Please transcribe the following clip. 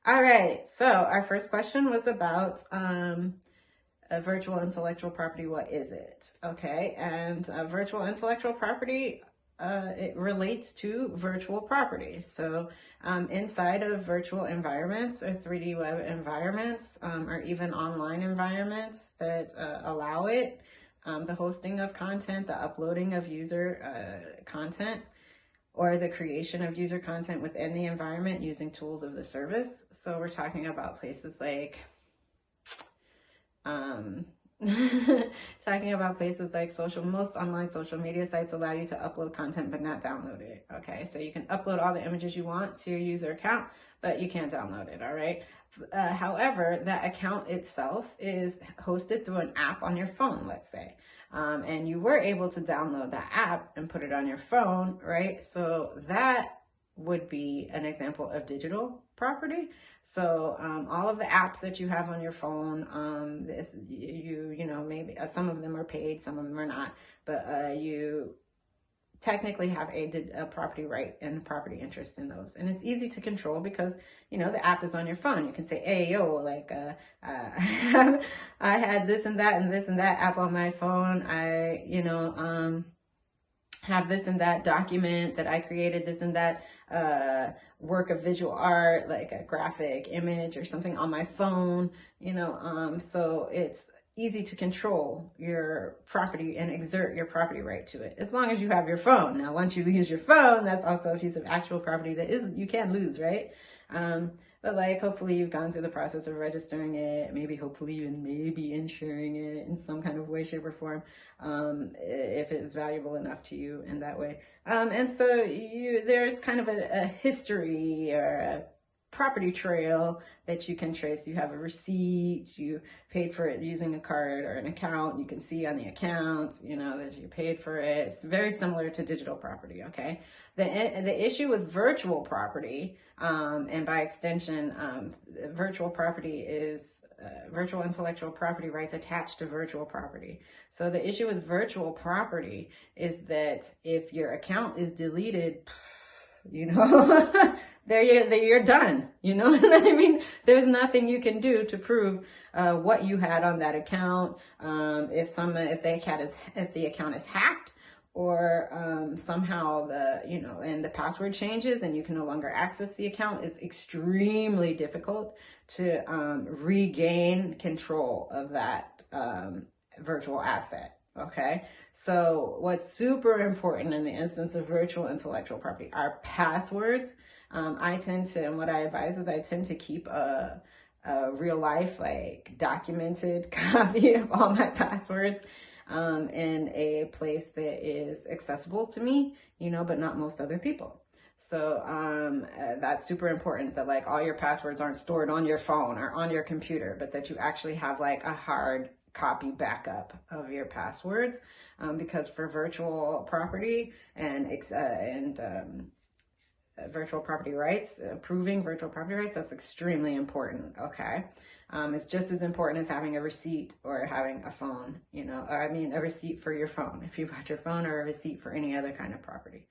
All right, so our first question was about a virtual intellectual property. What is it? Okay, and virtual intellectual property, it relates to virtual property. So inside of virtual environments or 3D web environments, or even online environments that allow it, the hosting of content, the uploading of user content, or the creation of user content within the environment using tools of the service. So we're talking about places like um, most online social media sites allow you to upload content but not download it. Okay, so you can upload all the images you want to your user account, but you can't download it. All right. However, that account itself is hosted through an app on your phone, let's say, and you were able to download that app and put it on your phone, right? So that would be an example of digital property. So all of the apps that you have on your phone, maybe some of them are paid, some of them are not, but you technically have a property right and property interest in those. And it's easy to control because, the app is on your phone. You can say, hey, yo, like, I had this and that and this and that app on my phone. Have this and that document that I created, this and that work of visual art, like a graphic image or something on my phone, so it's easy to control your property and exert your property right to it, as long as you have your phone. Now, once you lose your phone, that's also a piece of actual property that you can lose, right? But like, hopefully you've gone through the process of registering it, hopefully even maybe insuring it in some kind of way, shape, or form, if it's valuable enough to you in that way. And so there's kind of a history or a property trail that you can trace. You have a receipt, you paid for it using a card or an account. You can see on the account, that you paid for it. It's very similar to digital property, okay? The issue with virtual property, and by extension, virtual property is virtual intellectual property rights attached to virtual property. So the issue with virtual property is that if your account is deleted, you're done. You know what I mean? There's nothing you can do to prove what you had on that account. If the account is hacked, or somehow the password changes and you can no longer access the account, it's extremely difficult to regain control of that virtual asset. Okay, so what's super important in the instance of virtual intellectual property are passwords. And what I advise is I tend to keep a real life, like, documented copy of all my passwords in a place that is accessible to me, but not most other people. So that's super important, that like all your passwords aren't stored on your phone or on your computer, but that you actually have like a hard copy backup of your passwords, because for virtual property and virtual property rights, proving virtual property rights, that's extremely important. Okay. It's just as important as having a receipt or having a phone, a receipt for your phone if you bought your phone, or a receipt for any other kind of property.